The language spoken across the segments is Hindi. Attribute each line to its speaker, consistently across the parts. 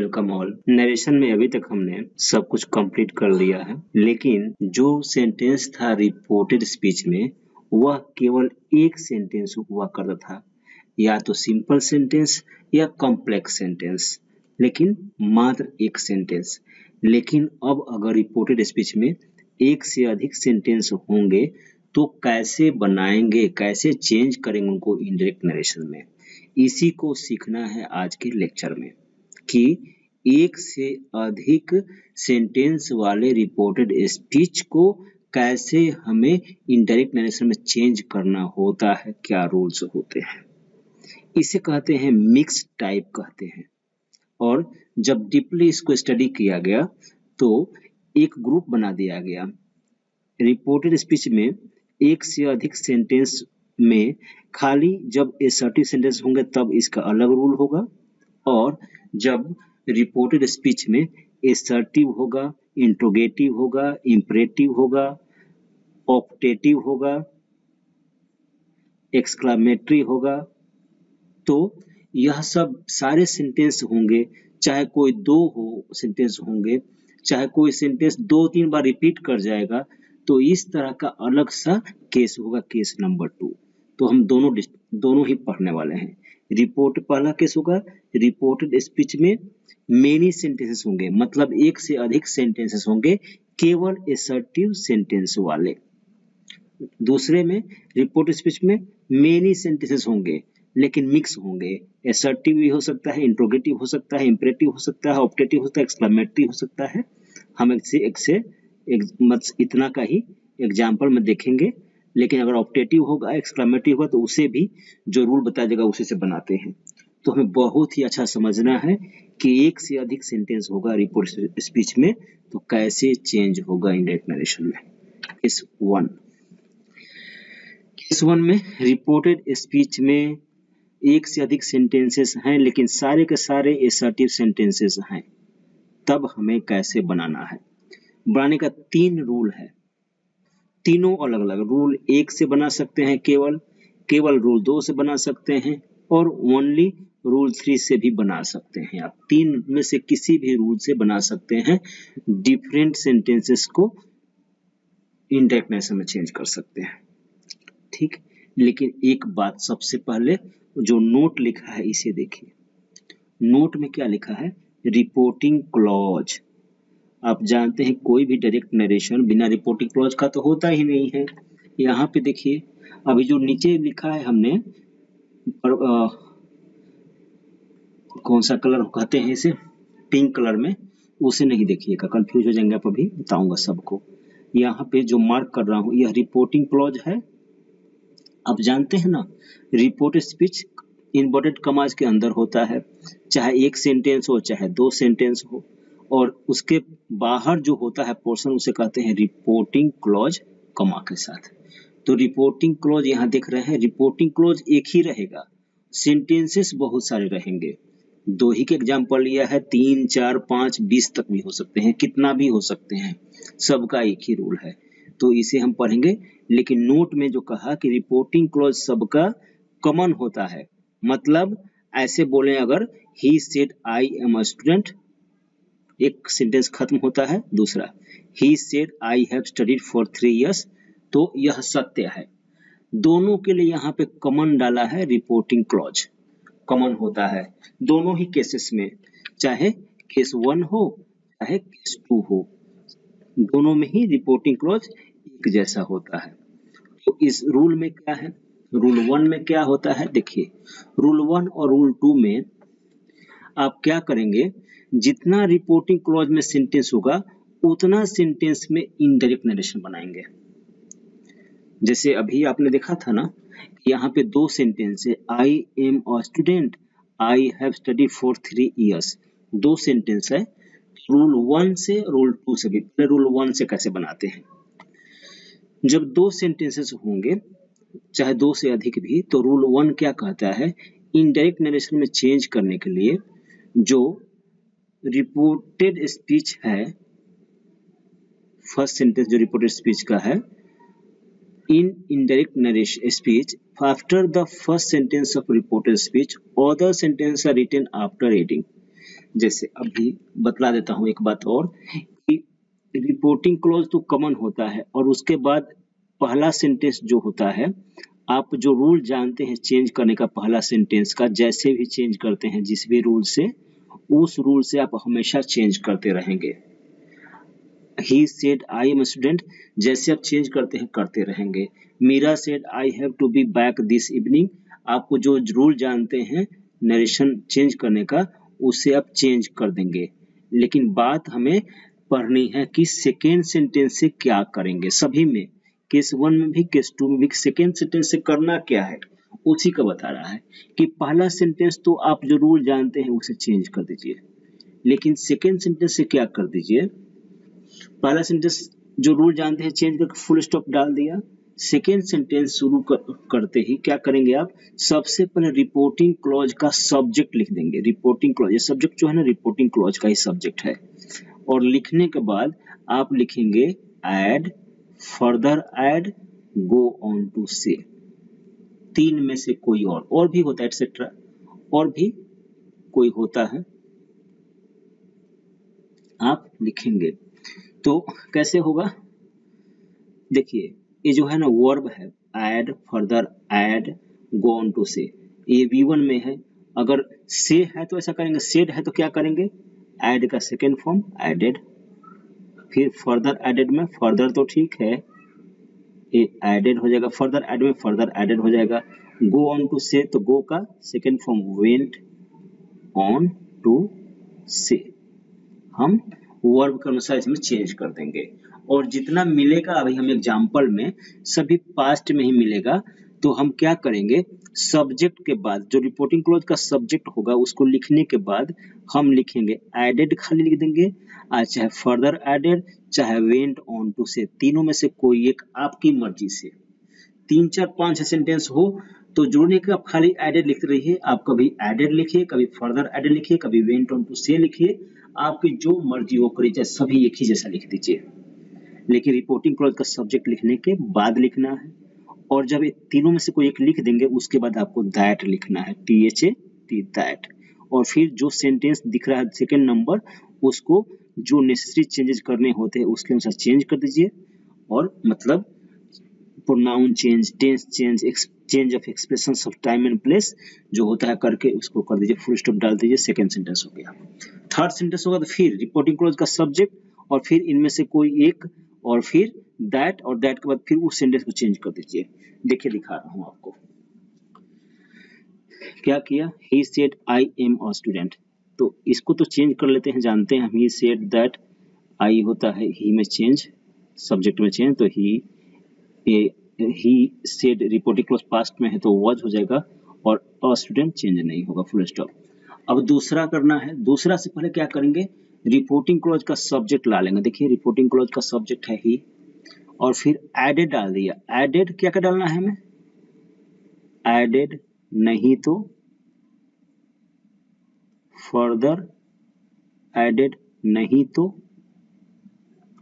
Speaker 1: Welcome all. नरेशन में अभी तक हमने सब कुछ कंप्लीट कर लिया है, लेकिन जो सेंटेंस था रिपोर्टेड स्पीच में वह केवल एक सेंटेंस हुआ करता था, या तो सिंपल सेंटेंस या कॉम्प्लेक्स सेंटेंस, लेकिन मात्र एक सेंटेंस। लेकिन अब अगर रिपोर्टेड स्पीच में एक से अधिक सेंटेंस होंगे तो कैसे बनाएंगे, कैसे चेंज करेंगे उनको इनडायरेक्ट नरेशन में, इसी को सीखना है आज के लेक्चर में कि एक से अधिक सेंटेंस वाले रिपोर्टेड स्पीच को कैसे हमें इनडायरेक्ट नरेशन में चेंज करना होता है, क्या रूल्स होते हैं। इसे कहते हैं मिक्स टाइप कहते हैं। और जब डीपली इसको स्टडी किया गया तो एक ग्रुप बना दिया गया। रिपोर्टेड स्पीच में एक से अधिक सेंटेंस में खाली जब असर्टिव सेंटेंस होंगे तब इसका अलग रूल होगा, और जब रिपोर्टेड स्पीच में असर्टिव होगा, इंट्रोगेटिव होगा, इंपरेटिव होगा, ऑप्टेटिव होगा, एक्सक्लामेटरी होगा, तो यह सब सारे सेंटेंस होंगे, चाहे कोई दो हो सेंटेंस होंगे, चाहे कोई सेंटेंस 2-3 बार रिपीट कर जाएगा, तो इस तरह का अलग सा केस होगा, केस नंबर 2। तो हम दोनों ही पढ़ने वाले हैं। पहला केस होगा रिपोर्टेड स्पीच में मेनी सेंटेंसेस होंगे, मतलब एक से अधिक सेंटेंसेस होंगे केवल असर्टिव सेंटेंस वाले। दूसरे में रिपोर्टेड स्पीच में मेनी सेंटेंसेस होंगे लेकिन मिक्स होंगे, असर्टिव भी हो सकता है, इंट्रोगेटिव हो सकता है, इंपरेटिव हो सकता है, ऑप्टेटिव हो सकता है, एक्सक्लेमेटरी हो सकता है। हम इतना का ही एग्जाम्पल में देखेंगे, लेकिन अगर ऑप्टेटिव होगा, एक्सक्लेमेटरी होगा तो उसे भी जो रूल बताया जाएगा उसी से बनाते हैं। तो हमें बहुत ही अच्छा समझना है कि एक से अधिक सेंटेंस होगा रिपोर्टेड स्पीच में तो कैसे चेंज होगा इनडायरेक्ट नरेशन में। केस 1 में रिपोर्टेड स्पीच में एक से अधिक सेंटेंसेस हैं लेकिन सारे के सारे असर्टिव सेंटेंसेस हैं, तब हमें कैसे बनाना है। बनाने का 3 रूल है, तीनों अलग अलग। रूल 1 से बना सकते हैं, केवल रूल 2 से बना सकते हैं, और ओनली रूल 3 से भी बना सकते हैं। आप 3 में से किसी भी रूल से बना सकते हैं, डिफरेंट सेंटेंसेस को इनडायरेक्ट नरेशन में चेंज कर सकते हैं, ठीक। लेकिन एक बात सबसे पहले, जो नोट लिखा है इसे देखिए। नोट में क्या लिखा है? Reporting clause. आप जानते हैं कोई भी डायरेक्ट नरेशन बिना रिपोर्टिंग क्लॉज का तो होता ही नहीं है। यहाँ पे देखिए, अभी जो नीचे लिखा है हमने, कौन सा कलर कहते हैं इसे, पिंक कलर में, उसे नहीं देखिएगा, कंफ्यूज हो जाएंगे। आप अभी बताऊंगा सबको। यहाँ पे जो मार्क कर रहा हूँ यह रिपोर्टिंग क्लॉज है। आप जानते हैं ना, रिपोर्टेड स्पीच इन्वर्टेड कमाज के अंदर होता है, चाहे एक सेंटेंस हो चाहे 2 सेंटेंस हो, और उसके बाहर जो होता है पोर्शन उसे कहते हैं रिपोर्टिंग क्लॉज कमा के साथ। तो रिपोर्टिंग क्लॉज यहाँ देख रहे हैं, रिपोर्टिंग क्लॉज एक ही रहेगा, सेंटेंसेस बहुत सारे रहेंगे। 2 ही के एग्जाम्पल लिया है, 3, 4, 5, 20 तक भी हो सकते हैं, कितना भी हो सकते हैं, सबका एक ही रूल है। तो इसे हम पढ़ेंगे। लेकिन नोट में जो कहा कि रिपोर्टिंग क्लॉज सबका कॉमन होता है, मतलब ऐसे बोले अगर he said I am a student, एक सेंटेंस खत्म होता है। दूसरा, he said I have studied for 3 years, तो यह सत्य है। दोनों के लिए यहाँ पे कॉमन डाला है, रिपोर्टिंग क्लॉज कॉमन होता है दोनों ही केसेस में, चाहे केस 1 हो चाहे केस 2 हो, दोनों में ही रिपोर्टिंग क्लॉज एक जैसा होता है। तो इस रूल में क्या है, रूल 1 में क्या होता है, देखिए। रूल 1 और रूल 2 में आप क्या करेंगे, जितना रिपोर्टिंग क्लॉज में सेंटेंस होगा उतना सेंटेंस में इनडायरेक्ट नरेशन बनाएंगे। जैसे अभी आपने देखा था ना, यहाँ पे 2 सेंटेंस है, I am a student, I have studied for 3 years, 2 sentence है। रूल 1 से रूल 2 से भी, पहले रूल 1 से कैसे बनाते हैं। जब 2 सेंटेंसेस होंगे चाहे 2 से अधिक भी, तो रूल 1 क्या कहता है, इनडायरेक्ट नरेशन में चेंज करने के लिए जो रिपोर्टेड स्पीच है, फर्स्ट सेंटेंस जो रिपोर्टेड स्पीच का है, in indirect narration speech, after the first sentence of reported speech, other sentences are written after reading. जैसे अभी बतला देता हूँ एक बात और कि रिपोर्टिंग क्लॉज तो कॉमन होता है और उसके बाद पहला सेंटेंस जो होता है, आप जो रूल जानते हैं चेंज करने का पहला सेंटेंस का, जैसे भी चेंज करते हैं जिस भी रूल से, उस रूल से आप हमेशा चेंज करते रहेंगे। He said I am a student, जैसे आप चेंज करते हैं करते रहेंगे। Meera said I have to be back this evening, आपको जो रूल जानते हैं नरेशन चेंज करने का, उसे आप चेंज कर देंगे। लेकिन बात हमें पढ़नी है कि सेकेंड सेंटेंस से क्या करेंगे। सभी में, केस 1 में भी केस 2 में भी सेकेंड सेंटेंस से करना क्या है, उसी का बता रहा है कि पहला सेंटेंस तो आप जो रूल जानते हैं उसे चेंज कर दीजिए, लेकिन सेकेंड सेंटेंस से क्या कर दीजिए, पहला सेंटेंस जो रूल जानते हैं चेंज करके फुल स्टॉप डाल दिया। सेकेंड सेंटेंस शुरू करते ही क्या करेंगे आप, सबसे पहले रिपोर्टिंग क्लॉज का सब्जेक्ट लिख देंगे। रिपोर्टिंग क्लॉज, ये सब्जेक्ट जो है ना रिपोर्टिंग क्लॉज का ही सब्जेक्ट है। और लिखने के बाद आप लिखेंगे add, further add, go on to say, तीन में से कोई और भी होता है एटसेट्रा, और भी कोई होता है आप लिखेंगे। तो कैसे होगा, देखिए ये जो है ना वर्ब है add, further add, go on to say, ये V1 में है। अगर से है तो ऐसा करेंगे, सेड है तो क्या करेंगे, ऐड का सेकेंड फॉर्म एडेड, फिर फर्दर एडेड में फर्दर तो ठीक है, ये एडेड हो जाएगा, फर्दर एड में फर्दर एडेड हो जाएगा। गो ऑन टू से तो गो का second form went on to say, हम वर्ब के अनुसार इसमें चेंज कर देंगे। और जितना मिलेगा अभी हम एग्जाम्पल में सभी पास्ट में ही मिलेगा, तो हम क्या करेंगे, सब्जेक्ट के बाद जो रिपोर्टिंग क्लॉज का सब्जेक्ट होगा उसको लिखने के बाद हम लिखेंगे एडेड, खाली लिख देंगे, चाहे फर्दर एडेड चाहे वेंट ऑन टू से, तीनों में से कोई एक आपकी मर्जी से। 3 4 5 सेंटेंस हो तो जोड़ने के आप खाली एडेड लिखते रहिए, आप कभी एडेड लिखिए, कभी फर्दर एडेड लिखिए, कभी वेंट ऑन टू से लिखिए, आपकी जो मर्जी वो करिए, चाहे सभी एक ही जैसा लिख दीजिए। लेकिन रिपोर्टिंग क्लॉज का सब्जेक्ट लिखने के बाद लिखना है, और जब ये तीनों में से कोई एक लिख देंगे उसके बाद आपको दैट लिखना है, THA दैट। और फिर जो सेंटेंस दिख रहा है सेकेंड नंबर, उसको जो नेसेसरी चेंजेस करने होते हैं उसके अनुसार चेंज कर दीजिए। और मतलब pronoun change, tense change, change of expressions of time and place जो होता है करके उसको कर दीजिए, फुल स्टॉप डाल दीजिए, सेकंड सेंटेंस हो गया। थर्ड सेंटेंस होगा तो फिर रिपोर्टिंग क्लॉज का सब्जेक्ट और फिर इनमें से कोई एक, और फिर दैट, और दैट के बाद फिर उस सेंटेंस को चेंज कर दीजिए। देखिए दिखा रहा हूं आपको क्या किया, he said I am a student, तो इसको तो चेंज कर लेते हैं, जानते हैं हम, ही सेड दैट, आई होता है ही में चेंज, सब्जेक्ट में चेंज, तो he said reporting clause past में है तो वाज हो जाएगा, और अ स्टूडेंट चेंज नहीं होगा, फुल स्टॉप। अब दूसरा करना है, दूसरा से पहले क्या करेंगे, रिपोर्टिंग क्लॉज का सब्जेक्ट ला लेंगे। देखिए रिपोर्टिंग क्लॉज का सब्जेक्ट है ही, और फिर एडेड डाल दिया। एडेड क्या क्या डालना है हमें, एडेड नहीं तो, फर्दर एडेड नहीं तो,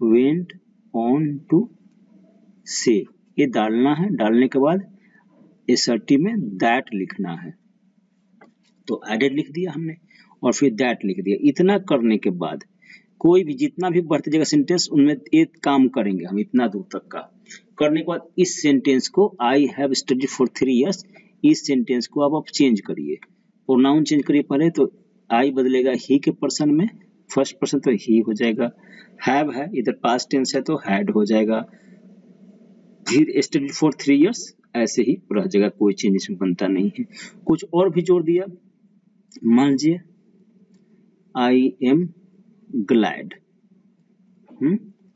Speaker 1: वेंट ऑन टू से, ये डालना है। डालने के बाद एसर्टिव में दैट लिखना है, तो एडेड लिख दिया हमने और फिर दैट लिख दिया। इतना करने के बाद कोई भी जितना भी बढ़ती जगह सेंटेंस, उनमें एक काम करेंगे हम, इतना दूर तक का करने के बाद इस सेंटेंस को I have studied for 3 years, इस सेंटेंस को अब आप चेंज करिए, प्रोनाउन चेंज करिए पहले, तो आई बदलेगा ही के पर्सन में, फर्स्ट पर्सन तो ही हो जाएगा, हैव है इधर पास्ट टेंस है तो हैड हो जाएगा, फिर स्टडीड फॉर 3 years, ऐसे ही रह जाएगा, कोई चेंज इसमें बनता नहीं है। कुछ और भी जोड़ दिया, मान लीजिए आई एम ग्लैड,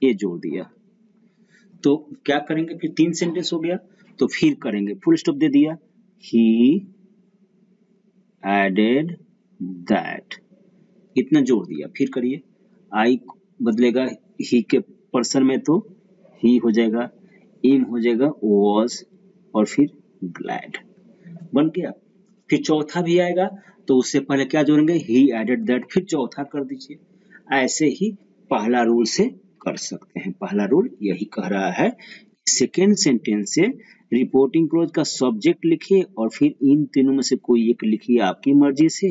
Speaker 1: ये जोड़ दिया, तो क्या करेंगे, फिर 3 सेंटेंस हो गया, तो फिर करेंगे फुल स्टॉप दे दिया, ही एडेड दैट, इतना जोड़ दिया। फिर करिए, आई बदलेगा ही के पर्सन में तो ही हो जाएगा, एम हो जाएगा वॉज, और फिर ग्लैड, बन गया। फिर चौथा भी आएगा तो उससे पहले क्या जोड़ेंगे, ही एडेड दैट, फिर चौथा कर दीजिए। ऐसे ही पहला रूल से कर सकते हैं। पहला रूल यही कह रहा है, सेकेंड सेंटेंस से रिपोर्टिंग क्लॉज का सब्जेक्ट लिखिए और फिर इन तीनों में से कोई एक लिखिए आपकी मर्जी से,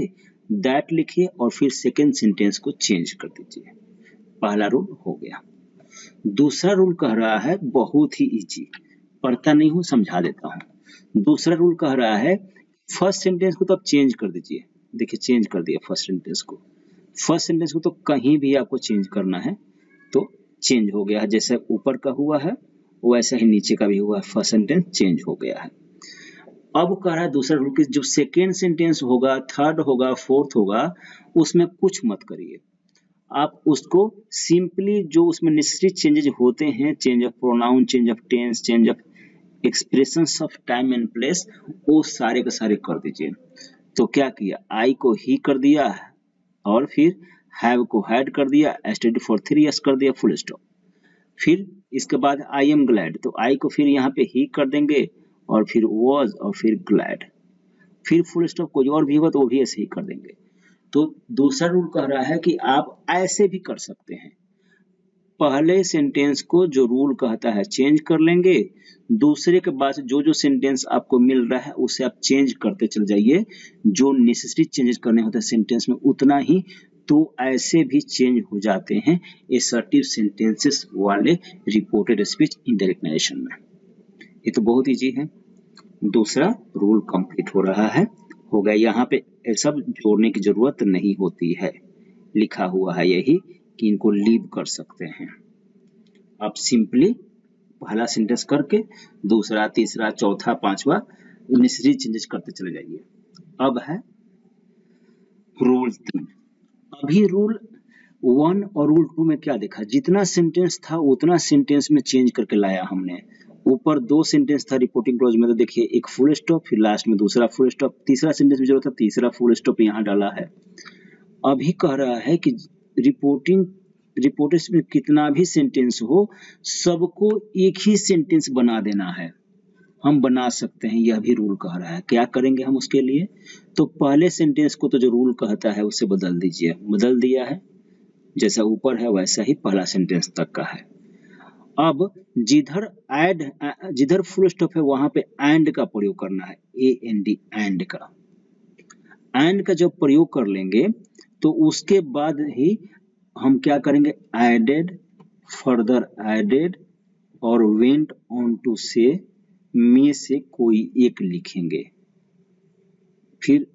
Speaker 1: दैट लिखिए और फिर सेकेंड सेंटेंस को चेंज कर दीजिए। पहला रूल हो गया। दूसरा रूल कह रहा है बहुत ही इजी, पढ़ता नहीं हूं, समझा देता हूं। दूसरा रूल कह रहा है फर्स्ट सेंटेंस को तो आप चेंज कर दीजिए। देखिए चेंज कर दिया फर्स्ट सेंटेंस को। फर्स्ट सेंटेंस को तो कहीं भी आपको चेंज करना है तो चेंज हो गया है, जैसे ऊपर का हुआ है वैसा ही नीचे का भी हुआ है, फर्स्ट सेंटेंस चेंज हो गया है। अब कह रहा है दूसरा रूल कि जो सेकेंड सेंटेंस होगा, थर्ड होगा, फोर्थ होगा, उसमें कुछ मत करिए। आप उसको सिंपली जो उसमें नेसेसरी चेंजेज होते हैं, change of pronoun, change of tense, change of expressions of time and place, वो सारे के सारे कर दीजिए। तो क्या किया, आई को ही कर दिया और फिर हैव को हैड कर दिया, एस्टेड फॉर 3 years कर दिया, फुल स्टॉप। फिर इसके बाद आई एम ग्लैड, तो आई को फिर यहाँ पे ही कर देंगे और फिर वॉज और फिर ग्लैड, फिर फुल स्टॉप। कोई और भी होगा तो वो भी ऐसे ही कर देंगे। तो दूसरा रूल कह रहा है कि आप ऐसे भी कर सकते हैं। पहले सेंटेंस को जो रूल कहता है चेंज कर लेंगे, दूसरे के बाद जो जो सेंटेंस आपको मिल रहा है उसे आप चेंज करते चल जाइए। जो नेसेसरी चेंजेस करने होते हैं सेंटेंस में उतना ही, तो ऐसे भी चेंज हो जाते हैं असर्टिव सेंटेंसेस वाले रिपोर्टेड स्पीच इनडायरेक्ट नरेशन में। ये तो बहुत इजी है। दूसरा रूल कंप्लीट हो रहा है, हो गया। यहाँ पे सब जोड़ने की जरूरत नहीं होती है, लिखा हुआ है यही कि इनको लीव कर सकते हैं। आप सिंपली पहला सेंटेंस करके दूसरा, तीसरा, चौथा, पांचवा नेसेसरी चेंजेस करते चले जाइए। अब है रूल 3। अभी रूल 1 और रूल 2 में क्या देखा, जितना सेंटेंस था उतना सेंटेंस में चेंज करके लाया हमने। ऊपर 2 सेंटेंस था रिपोर्टिंग क्लॉज में, तो देखिए एक फुल स्टॉप, फिर लास्ट में दूसरा फुल स्टॉप, तीसरा सेंटेंस में जरूरत था तीसरा फुल स्टॉप यहाँ डाला है। अभी कह रहा है कि रिपोर्टेड में कितना भी सेंटेंस हो सबको एक ही सेंटेंस बना देना है। हम बना सकते हैं, यह भी रूल कह रहा है। क्या करेंगे हम उसके लिए, तो पहले सेंटेंस को तो जो रूल कहता है उसे बदल दीजिए। बदल दिया है, जैसा ऊपर है वैसा ही पहला सेंटेंस तक का है। अब जिधर फुल स्टॉप है वहां पे एंड का प्रयोग करना है, AND, एंड का। एंड का जब प्रयोग कर लेंगे तो उसके बाद ही हम क्या करेंगे, एडेड, फर्दर एडेड और वेंट ऑन टू से में से कोई एक लिखेंगे। फिर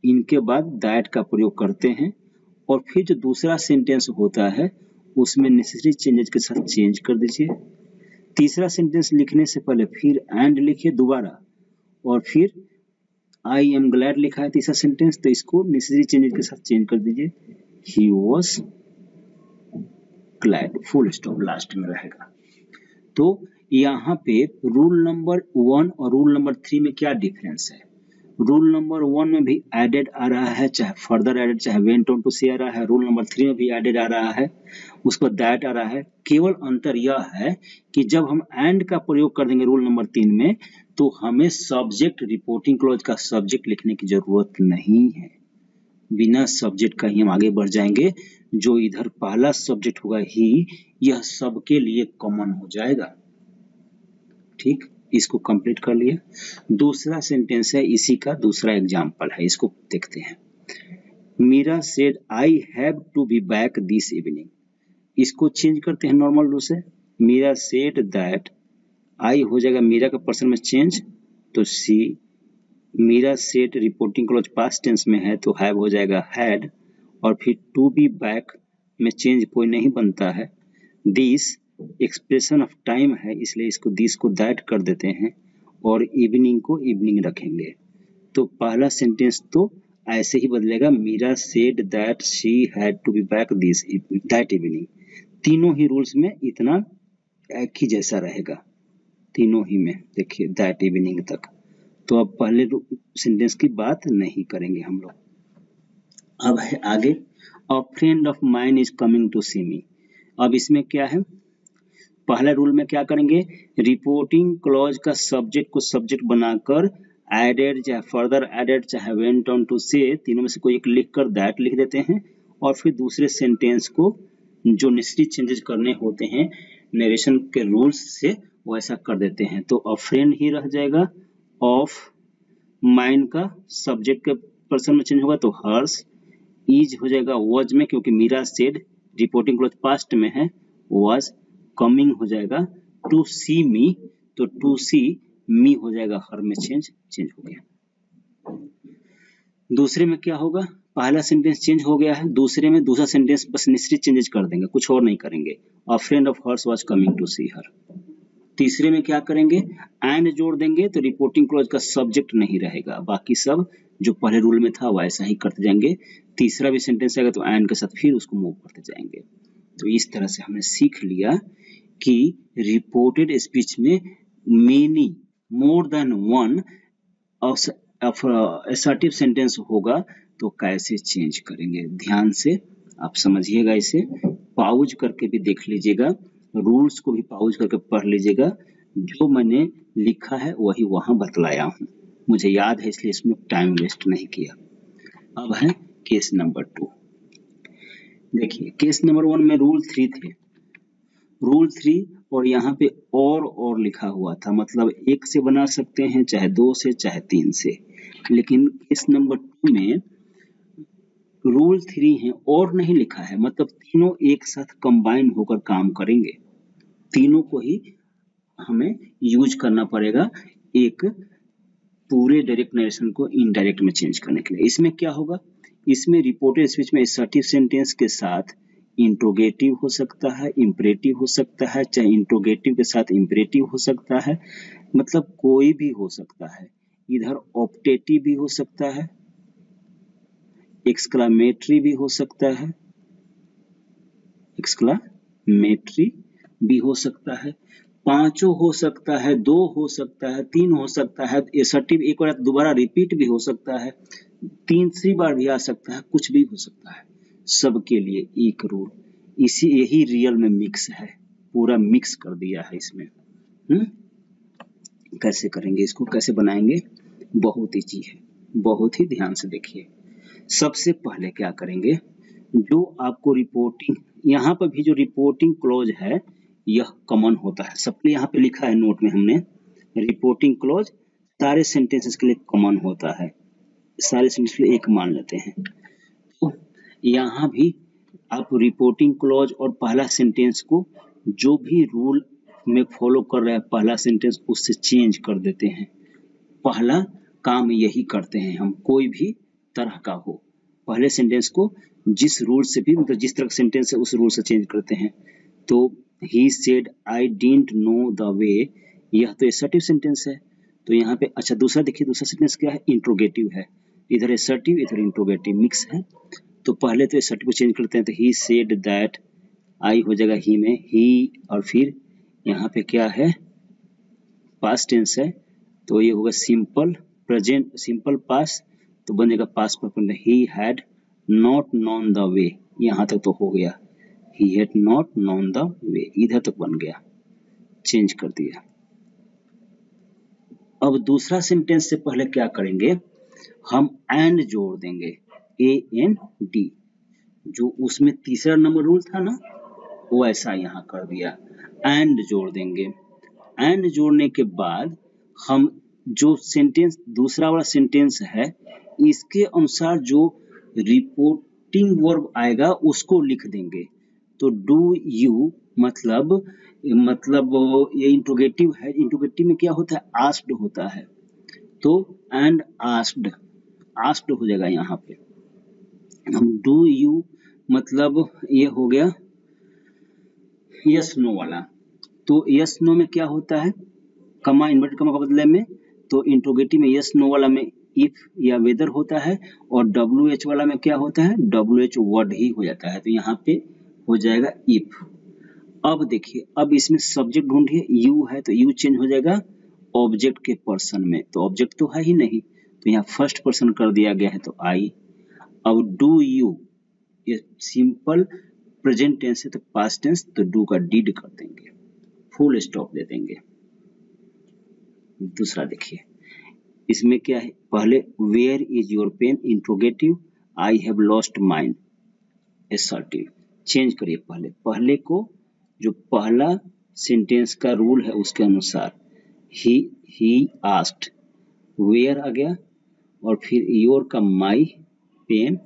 Speaker 1: इनके बाद दैट का प्रयोग करते हैं और फिर जो दूसरा सेंटेंस होता है उसमें नेसेसरी चेंजेस के साथ चेंज कर दीजिए। तीसरा सेंटेंस लिखने से पहले फिर एंड लिखिए दोबारा, और फिर आई एम ग्लैड लिखा है तीसरा सेंटेंस, तो इसको नेसेसरी चेंजेस के साथ चेंज कर दीजिए, ही was glad, full stop last में रहेगा। तो यहाँ पे रूल नंबर 1 और रूल नंबर 3 में क्या डिफरेंस है। रूल नंबर 1 में भी एडेड आ रहा है, चाहे फर्दर एडेड, चाहे वेंट ऑन टू से आ रहा है। रूल नंबर 3 में भी एडेड आ रहा है, उसको दैट आ रहा है। केवल अंतर यह है कि जब हम एंड का प्रयोग कर देंगे रूल नंबर 3 में तो हमें सब्जेक्ट, रिपोर्टिंग क्लॉज का सब्जेक्ट लिखने की जरूरत नहीं है। बिना सब्जेक्ट का ही हम आगे बढ़ जाएंगे। जो इधर पहला सब्जेक्ट होगा ही, यह सबके लिए कॉमन हो जाएगा। ठीक, इसको कंप्लीट कर लिया। दूसरा सेंटेंस है, इसी का दूसरा एग्जाम्पल है, इसको देखते हैं। Meera said I have to be back this evening. इसको चेंज करते हैं नॉर्मल रूल से। मीरा सेड दैट, आई हो जाएगा मीरा का पर्सन में चेंज, तो see. Meera said reporting clause past tense में है तो हैव हो जाएगा हैड, और फिर टू बी बैक में चेंज कोई नहीं बनता है। दिस एक्सप्रेशन ऑफ टाइम है इसलिए इसको दिस को दैट कर देते हैं और इवनिंग को इवनिंग रखेंगे। तो पहला सेंटेंस तो ऐसे ही बदलेगा, Meera said that she had to be back this that evening. तीनों ही रूल्स में इतना एक ही जैसा रहेगा, तीनों ही में देखिए दैट इवनिंग तक। तो अब पहले सेंटेंस की बात नहीं करेंगे हम लोग। अब है आगे, a friend of mine is coming to see me. अब इसमें क्या है, पहला रूल में क्या करेंगे, रिपोर्टिंग क्लॉज का सब्जेक्ट को सब्जेक्ट बनाकर एडेड, चाहे फर्दर एडेड, चाहे वेंट ऑन टू से, तीनों में से कोई एक लिखकर दैट लिख देते हैं और फिर दूसरे सेंटेंस को जो नेसेसरी चेंजेस करने होते हैं नरेशन के रूल्स से वैसा कर देते हैं। तो अ फ्रेंड ही रह जाएगा, ऑफ माइन का सब्जेक्ट के पर्सन में चेंज होगा तो हर्स, इज हो जाएगा वॉज में, क्योंकि Meera said reporting close past में है, वॉज कमिंग हो जाएगा टू सी मी, तो टू सी मी हो जाएगा हर में चेंज हो गया। दूसरे में क्या होगा, पहला सेंटेंस चेंज हो गया है, दूसरे में दूसरा सेंटेंस बस निश्चित चेंजेस कर देंगे, कुछ और नहीं करेंगे। A friend of hers was coming to see her. तीसरे में क्या करेंगे, एंड जोड़ देंगे, तो रिपोर्टिंग क्लॉज का सब्जेक्ट नहीं रहेगा, बाकी सब जो पहले रूल में था वैसा ही करते जाएंगे। तीसरा भी सेंटेंस आएगा तो एंड के साथ फिर उसको मूव करते जाएंगे। तो इस तरह से हमने सीख लिया कि रिपोर्टेड स्पीच में many, more than one assertive sentence होगा तो कैसे चेंज करेंगे। ध्यान से आप समझिएगा, इसे पाउज करके भी देख लीजिएगा, रूल्स को भी पाउज करके पढ़ लीजिएगा। जो मैंने लिखा है वही वहां बतलाया हूं, मुझे याद है इसलिए इसमें टाइम वेस्ट नहीं किया। अब है केस नंबर 2। देखिए केस नंबर 1 में रूल 3 थे, रूल 3 और यहाँ पे और लिखा हुआ था, मतलब 1 से बना सकते हैं, चाहे 2 से, चाहे 3 से। लेकिन केस नंबर 2 में रूल 3 है और नहीं लिखा है, मतलब तीनों एक साथ कंबाइन होकर काम करेंगे, तीनों को ही हमें यूज करना पड़ेगा एक पूरे डायरेक्ट नरेशन को इनडायरेक्ट में चेंज करने के लिए। इसमें क्या होगा, इसमें रिपोर्टेड स्पीच में असर्टिव सेंटेंस के साथ इंट्रोगेटिव हो सकता है, इंपरेटिव हो सकता है, चाहे इंट्रोगेटिव के साथ इंपरेटिव हो सकता है, मतलब कोई भी हो सकता है। इधर ऑप्टेटिव भी हो सकता है, एक्सक्लामेटरी भी हो सकता है, एक्सक्लामेटरी भी हो सकता है, पांचों हो सकता है, 2 हो सकता है, 3 हो सकता है, असर्टिव एक बार दोबारा रिपीट भी हो सकता है, तीसरी बार भी आ सकता है, कुछ भी हो सकता है। सबके लिए एक रूल, यही रियल में मिक्स है, पूरा मिक्स कर दिया है इसमें। कैसे करेंगे इसको, कैसे बनाएंगे, बहुत इजी है, बहुत ही ध्यान से देखिए। सबसे पहले क्या करेंगे, जो आपको रिपोर्टिंग, यहाँ पर भी जो रिपोर्टिंग क्लॉज है यह कॉमन होता है सबके, यहाँ पे लिखा है नोट में हमने, रिपोर्टिंग क्लॉज सारे सेंटेंसेस के लिए कॉमन होता है, सारे सेंटेंस के लिए एक मान लेते हैं। तो यहाँ भी आप रिपोर्टिंग क्लॉज और पहला सेंटेंस को जो भी रूल में फॉलो कर रहा है पहला सेंटेंस, उससे चेंज कर देते हैं। पहला काम यही करते हैं हम, कोई भी तरह का हो, पहले सेंटेंस को जिस रूल से भी, मतलब जिस तरह का सेंटेंस है उस रूल से चेंज करते हैं। तो he said I didn't know the way, यह तो असर्टिव सेंटेंस है, तो यहाँ पे अच्छा दूसरा देखिए, दूसरा सेंटेंस क्या है, इंट्रोगेटिव है, इधर असर्टिव इधर इंट्रोगेटिव मिक्स है। तो पहले तो असर्टिव को चेंज करते हैं, तो ही सेड दैट, आई हो जाएगा ही में, ही, और फिर यहाँ पे क्या है, पास्ट टेंस है, तो ये होगा सिंपल प्रेजेंट, सिंपल पास्ट, तो बनेगा past perfect, he had not known the way, यहाँ तक तो हो गया, he had not known the way, इधर तक बन गया, चेंज कर दिया। अब दूसरा सेंटेंस से पहले क्या करेंगे, हम एंड जोड़ देंगे, AND, जो उसमें तीसरा नंबर रूल था ना वो ऐसा यहाँ कर दिया, एंड जोड़ देंगे। एंड जोड़ने के बाद हम जो सेंटेंस दूसरा वाला सेंटेंस है इसके अनुसार जो रिपोर्टिंग वर्ब आएगा उसको लिख देंगे। तो डू यू मतलब ये इंट्रोगेटिव है, इंट्रोगेटिव में क्या होता है, आस्क्ड होता है, तो एंड आस्क्ड हो जाएगा यहाँ पे। हम डू यू मतलब ये हो गया यस नो वाला, तो यस नो में क्या होता है, कमा इन्वर्टेड कमा का बदले में, तो इंट्रोगेटिव में यस नो वाला में इफ या वेदर होता है, और WH वाला में क्या होता है, WH वर्ड ही हो जाता है, तो यहाँ पे हो जाएगा इफ। अब देखिए, अब इसमें सब्जेक्ट ढूंढिए, यू है तो यू चेंज हो जाएगा ऑब्जेक्ट के पर्सन में, तो ऑब्जेक्ट तो है ही नहीं, तो यहाँ फर्स्ट पर्सन कर दिया गया है, तो आई। अब डू यू, ये सिंपल प्रेजेंट टेंस है तो पास्ट टेंस, तो डू का डिड कर देंगे, फुल स्टॉप दे देंगे। दूसरा देखिए, इसमें क्या है, पहले where is your pen, interrogative, I have lost mine, assertive, change करिए पहले को, जो पहला सेंटेंस का रूल है उसके अनुसार, ही आस्क्ड, वेयर आ गया, और फिर योर का माई पेन,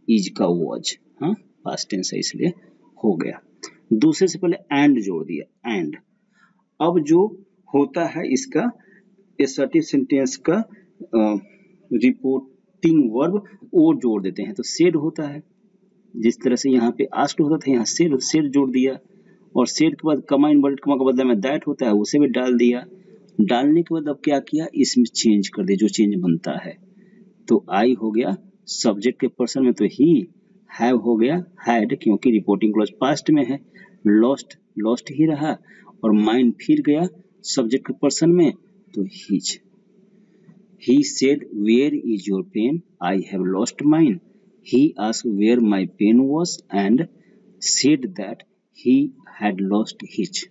Speaker 1: इज का वॉज, हाँ पास्ट टेंस है इसलिए हो गया। दूसरे से पहले एंड जोड़ दिया, एंड। अब जो होता है इसका असर्टिव सेंटेंस का रिपोर्टिंग वर्ब वो जोड़ देते हैं, तो सेड होता है, जिस तरह से यहाँ पे आस्क्ड होता था यहाँ सेड, सेड जोड़ दिया, और सेड के बाद कमा इन्वर्टेड कमा का बदले में दैट होता है उसे भी डाल दिया। डालने के बाद अब क्या किया, इसमें चेंज कर दिया, जो चेंज बनता है। तो आई हो गया सब्जेक्ट के पर्सन में, तो ही, हैव हो गया हैड क्योंकि रिपोर्टिंग क्लॉज पास्ट में है, लॉस्ट लॉस्ट ही रहा, और माइन फिर गया सब्जेक्ट के पर्सन में, तो his. He said where is your pen, I have lost mine. He asked where my pen was and said that he had lost his,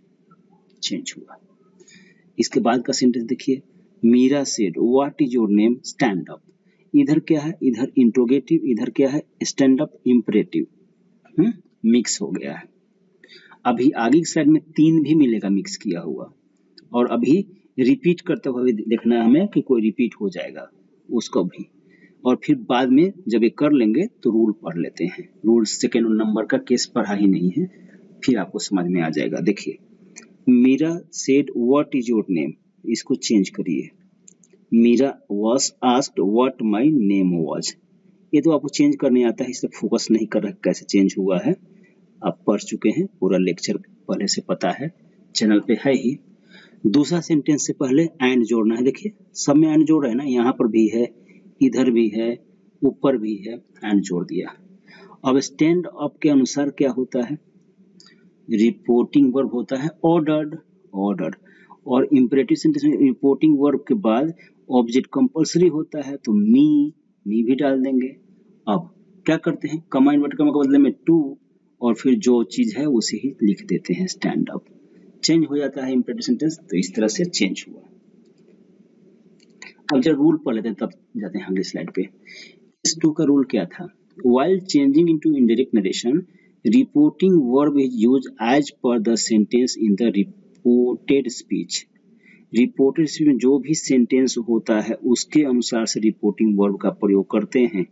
Speaker 1: change हुआ। इसके बाद का सेंटेंस देखिए, Meera said what is your name, stand up. इधर क्या है, इधर इंट्रोगेटिव, इधर क्या है स्टैंड अप इम्परेटिव, मिक्स हो गया है। अभी आगे की स्लाइड में 3 भी मिलेगा मिक्स किया हुआ, और अभी रिपीट करते हुए देखना है हमें कि कोई रिपीट हो जाएगा उसको भी, और फिर बाद में जब ये कर लेंगे तो रूल पढ़ लेते हैं। रूल सेकेंड नंबर का केस पढ़ा ही नहीं है, फिर आपको समझ में आ जाएगा। देखिए, Meera said what is your name, इसको चेंज करिए, Meera was asked what my name was। ये तो आपको चेंज करने आता है, इसलिए फोकस नहीं कर रहा कैसे चेंज हुआ है, आप पढ़ चुके हैं, पूरा लेक्चर पहले से पता है, चैनल पे है ही। दूसरा सेंटेंस से पहले एंड जोड़ना है, देखिए सब में एंड जोड़ रहे हैं ना, यहाँ पर भी है, इधर भी है, ऊपर भी है, एंड जोड़ दिया। अब स्टैंड अप के अनुसार क्या होता है, रिपोर्टिंग वर्ब होता है ऑर्डर्ड, ऑर्डर्ड, और इंपरेटिव सेंटेंस में रिपोर्टिंग वर्ब के बाद ऑब्जेक्ट कंपल्सरी होता है, तो मी भी डाल देंगे। अब क्या करते हैं, कमा इन्वर्टेड कमा के बदले में टू, और फिर जो चीज है उसे ही लिख देते हैं, स्टैंड अप, चेंज हो जाता है इंपरेटिव सेंटेंस, तो इस तरह से चेंज हुआ। अब जब रूल पढ़ लेते हैं तब जाते हैं अगली स्लाइड पे। इस 2 का रूल क्या था, while changing into indirect narration, reporting verb is used as per the sentence in the reported speech। Reported speech में जो भी सेंटेंस होता है उसके अनुसार से रिपोर्टिंग वर्ब का प्रयोग करते हैं।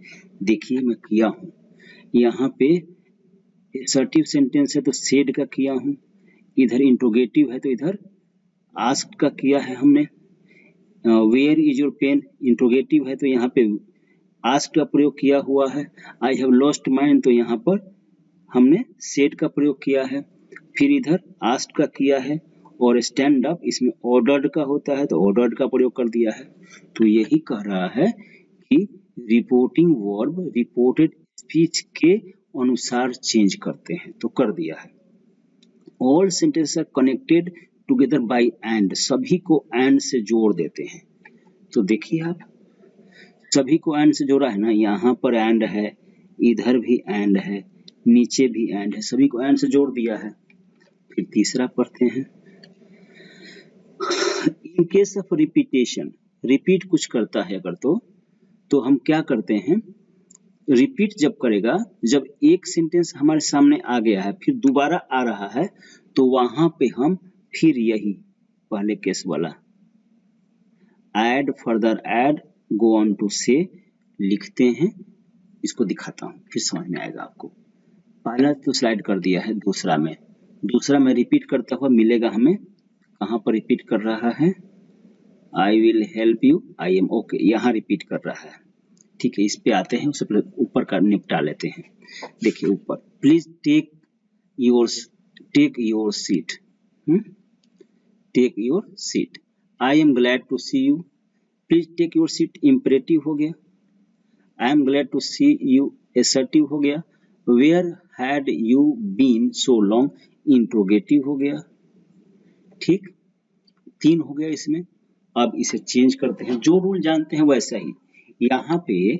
Speaker 1: देखिए मैं किया हूँ, यहाँ पे असर्टिव सेंटेंस है तो सेड का किया हूँ, इधर इंट्रोगेटिव है तो इधर आस्क्ड का किया है हमने, where is your pen interrogative है तो यहाँ पे आस्क्ड का प्रयोग किया हुआ है, आई हैव लॉस्ट माइन तो यहाँ पर हमने सेड का प्रयोग किया है, फिर इधर आस्क्ड का किया है, और स्टैंड अप इसमें ऑर्डर्ड का होता है तो ऑर्डर्ड का प्रयोग कर दिया है। तो यही कह रहा है कि रिपोर्टिंग वर्ब रिपोर्टेड स्पीच के अनुसार चेंज करते हैं, तो कर दिया है। All sentences are connected together by and, सभी को एंड से जोड़ देते हैं। तो देखिए आप सभी को एंड से जोड़ा है ना, यहाँ पर एंड है, इधर भी एंड है, नीचे भी एंड है, सभी को एंड से जोड़ दिया है। फिर तीसरा पढ़ते हैं, in case of repetition, repeat कुछ करता है अगर तो हम क्या करते हैं, रिपीट जब करेगा, जब एक सेंटेंस हमारे सामने आ गया है फिर दोबारा आ रहा है तो वहां पे हम फिर यही पहले केस वाला add, further add, go on to say लिखते हैं। इसको दिखाता हूं फिर समझ में आएगा आपको। पहला तो स्लाइड कर दिया है, दूसरा में रिपीट करता हुआ मिलेगा हमें, कहां पर रिपीट कर रहा है, I will help you, I am okay, यहाँ रिपीट कर रहा है। ठीक है, इस पे आते हैं, उससे पहले ऊपर का निपटा लेते हैं। देखिए ऊपर, please take your seat, take your seat, I am glad to see you, please take your seat imperative हो गया, I am glad to see you assertive हो गया, where had you been so long interrogative हो गया। ठीक, 3 हो गया इसमें। अब इसे चेंज करते हैं, जो रूल जानते हैं वैसा ही। यहाँ पे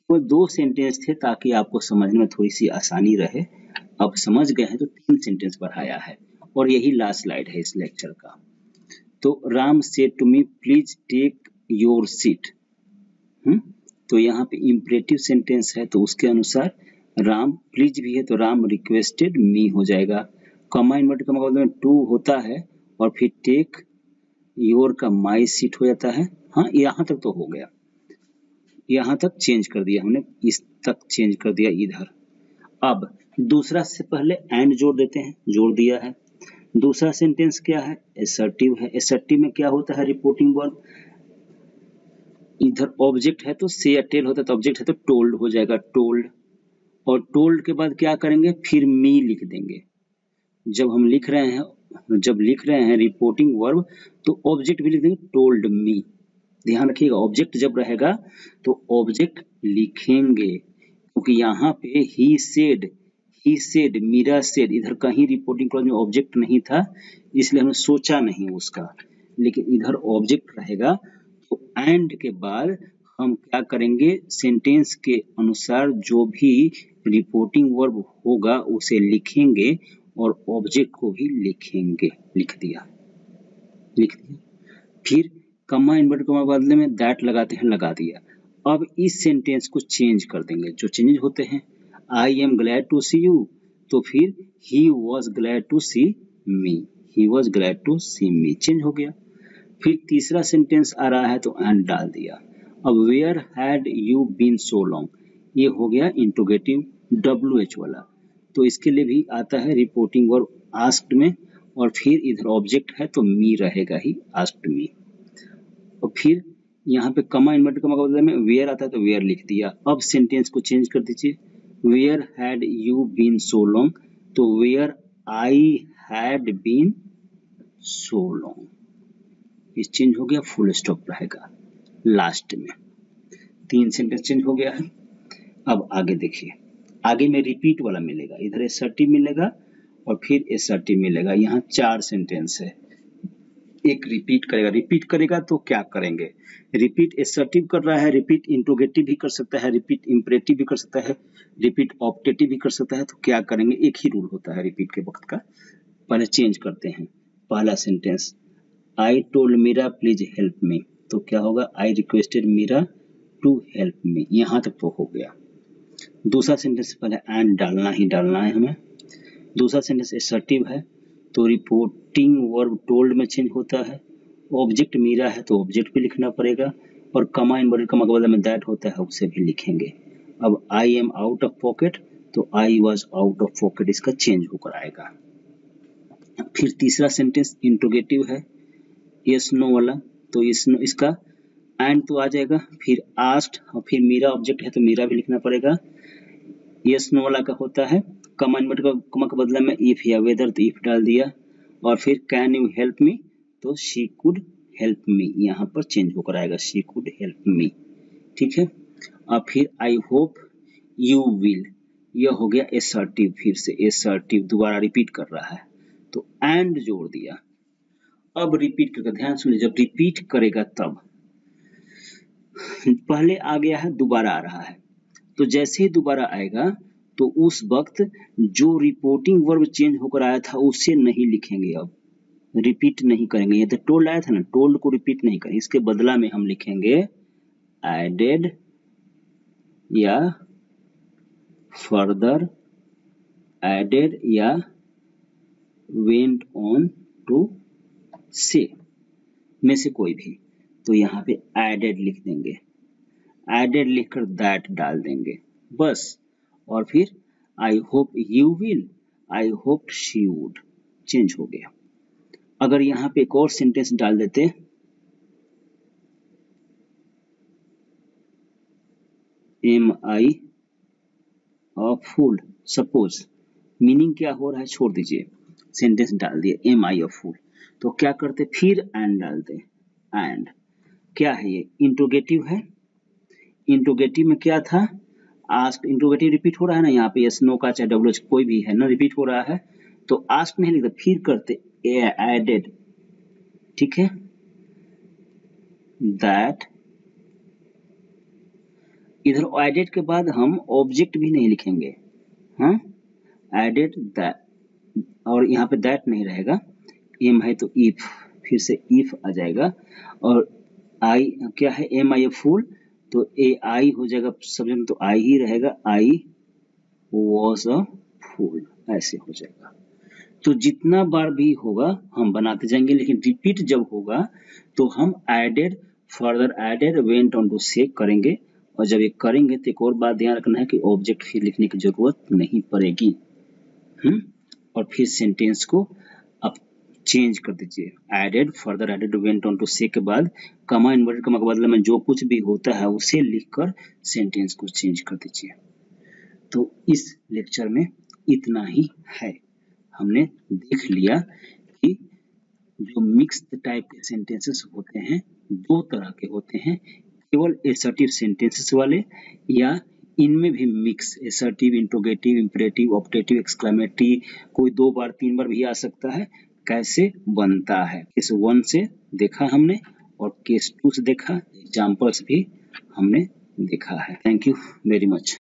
Speaker 1: वो 2 सेंटेंस थे ताकि आपको समझने में थोड़ी सी आसानी रहे, अब समझ गए हैं तो 3 सेंटेंस बढ़ाया है, और यही लास्ट स्लाइड है इस लेक्चर का। तो Ram said to me please take your seat, तो यहाँ पे इंपरेटिव सेंटेंस है तो उसके अनुसार राम, प्लीज भी है तो राम रिक्वेस्टेड मी हो जाएगा, कमा इन्वर्टेड कमा का मतलब 2 होता है, और फिर टेक योर का माई सीट हो जाता है। हाँ, यहाँ तक तो हो गया, यहाँ तक चेंज कर दिया हमने, इस तक चेंज कर दिया इधर। अब दूसरा से पहले एंड जोड़ देते हैं, जोड़ दिया है। दूसरा सेंटेंस क्या है, एसर्टिव है। एसर्टिव में क्या होता है, रिपोर्टिंग वर्ब। इधर ऑब्जेक्ट है तो से या टेल होता है, तो ऑब्जेक्ट है तो टोल्ड हो जाएगा, टोल्ड। और टोल्ड के बाद क्या करेंगे, फिर मी लिख देंगे। जब हम लिख रहे हैं रिपोर्टिंग वर्ब, तो ऑब्जेक्ट भी लिख देंगे, टोल्ड मी। ध्यान रखिएगा, ऑब्जेक्ट जब रहेगा तो ऑब्जेक्ट लिखेंगे, क्योंकि यहाँ पे ही सेड, मीरा सेड, इधर कहीं रिपोर्टिंग क्लॉज में ऑब्जेक्ट नहीं था, इसलिए हमने सोचा नहीं उसका। लेकिन इधर ऑब्जेक्ट रहेगा, तो एंड के बाद हम क्या करेंगे, सेंटेंस के अनुसार जो भी रिपोर्टिंग वर्ब होगा उसे लिखेंगे और ऑब्जेक्ट को भी लिखेंगे। लिख दिया। फिर कमा इन्वर्टेड कमा बदले में दैट लगाते हैं, लगा दिया। अब इस सेंटेंस को चेंज कर देंगे, जो चेंज होते हैं। I am glad to see you, तो फिर he was glad to see me, he was glad to see me, change हो गया। फिर तीसरा सेंटेंस आ रहा है तो एंड डाल दिया। अब where had you been so long, ये हो गया इंट्रोगेटिव WH वाला, तो इसके लिए भी आता है रिपोर्टिंग वर्ब आस्क्ड में, और फिर इधर ऑब्जेक्ट है तो मी रहेगा ही, आस्क्ड मी। और फिर यहाँ पे कमा इन्वर्टेड कमा का बदले में वेयर आता है तो वेयर लिख दिया। अब सेंटेंस को चेंज कर दीजिए, where had you been so long, तो where I had been so long, ये चेंज हो गया, फुल स्टॉप रहेगा लास्ट में। 3 सेंटेंस चेंज हो गया है। अब आगे देखिए, आगे में रिपीट वाला मिलेगा, इधर एसर्टिव मिलेगा और फिर एसर्टिव मिलेगा। यहाँ 4 सेंटेंस है, एक रिपीट करेगा तो क्या करेंगे, रिपीट एसर्टिव कर रहा है, रिपीट इंट्रोगेटिव भी कर सकता है, रिपीट इंपरेटिव भी कर सकता है, रिपीट ऑप्टेटिव भी कर सकता है। तो क्या करेंगे, एक ही रूल होता है रिपीट के वक्त का। पहले चेंज करते हैं। पहला sentence, I told Meera please help me, तो क्या होगा, I requested Meera to help me, यहाँ तक तो हो गया। दूसरा सेंटेंस पहले एंड डालना है हमें। दूसरा सेंटेंस एसर्टिव है, तो रिपोर्टिंग वर्ब टोल्ड में चेंज होता है, ऑब्जेक्ट मीरा है तो ऑब्जेक्ट भी लिखना पड़ेगा, और कमा इन्वर्टेड कमा के बदले में दैट होता है, उसे भी लिखेंगे। अब I am out of pocket, तो I was out of pocket, इसका चेंज होकर आएगा। फिर तीसरा सेंटेंस इंट्रोगेटिव है, यस नो वाला, तो इसका एंड तो आ जाएगा, फिर आस्क्ड और फिर मीरा ऑब्जेक्ट है तो मीरा भी लिखना पड़ेगा। यस नो वाला का होता है, कमा इन्वर्टेड कमा के बदले में इफ या वेदर, तो इफ डाल दिया, और फिर कैन यू हेल्प मी, तो शी कुड हेल्प मी, यहाँ पर चेंज होकर आएगा, शी कुड हेल्प मी। ठीक है। अब फिर आई होप यू विल, यह हो गया एसर्टिव, फिर से एसर्टिव दोबारा रिपीट कर रहा है, तो एंड जोड़ दिया। अब रिपीट करके ध्यान सुनिए, जब रिपीट करेगा तब पहले आ गया है, दोबारा आ रहा है, तो जैसे ही दोबारा आएगा तो उस वक्त जो रिपोर्टिंग वर्ब चेंज होकर आया था उसे नहीं लिखेंगे, अब रिपीट नहीं करेंगे। ये तो टोल्ड आया था ना, टोल्ड को रिपीट नहीं करेंगे, इसके बदला में हम लिखेंगे एडेड या फर्दर, एडेड या वेंट ऑन टू से, में से कोई भी। तो यहाँ पे एडेड लिख देंगे, एडेड लिखकर दैट डाल देंगे बस, और फिर I hope you will, I hope she would, change हो गया। अगर यहाँ पे एक और सेंटेंस डाल देते, एम आई अ फूल, सपोज, मीनिंग क्या हो रहा है छोड़ दीजिए, सेंटेंस डाल दिए एम आई अ फूल, तो क्या करते, फिर एंड डालते। एंड क्या है, ये इंट्रोगेटिव है, इंट्रोगेटिव में क्या था, आस्क, इंट्रोगेटिव रिपीट हो रहा है ना, यहाँ पे यस नो का चाहे WH कोई भी है ना, रिपीट हो रहा है, तो आस्क नहीं लिखते, फिर करते एडेड, ठीक है, दैट, इधर एडेड के बाद हम ऑब्जेक्ट भी नहीं लिखेंगे, हाँ, एडेड दैट, और यहाँ पे दैट नहीं रहेगा, एम है तो इफ, फिर से इफ आ जाएगा, और आई क्या है, एम आई ए फूल, तो ए आई हो जाएगा, समझ, तो आई ही रहेगा, आई वॉज अ फूल, ऐसे हो जाएगा। तो जितना बार भी होगा हम बनाते जाएंगे, लेकिन रिपीट जब होगा तो हम added, further added, went on to say करेंगे, और जब ये करेंगे तो एक और बात ध्यान रखना है कि ऑब्जेक्ट फिर लिखने की जरूरत नहीं पड़ेगी। और फिर सेंटेंस को आप चेंज कर दीजिए। Added, further added, went on to say के बाद कमा, इन्वर्टेड कमा के बदले में जो कुछ भी होता है उसे लिखकर सेंटेंस को चेंज कर दीजिए। तो इस लेक्चर में इतना ही है। हमने देख लिया कि जो मिक्स्ड टाइप के सेंटेंसेस होते हैं दो तरह के होते हैं, केवल एसर्टिव सेंटेंसेस वाले या इनमें भी mix assertive, interrogative, imperative, optative, exclamatory, कोई 2 बार 3 बार भी आ सकता है। कैसे बनता है केस 1 से देखा हमने और केस 2 से देखा, एग्जाम्पल्स भी हमने देखा है। Thank you very much.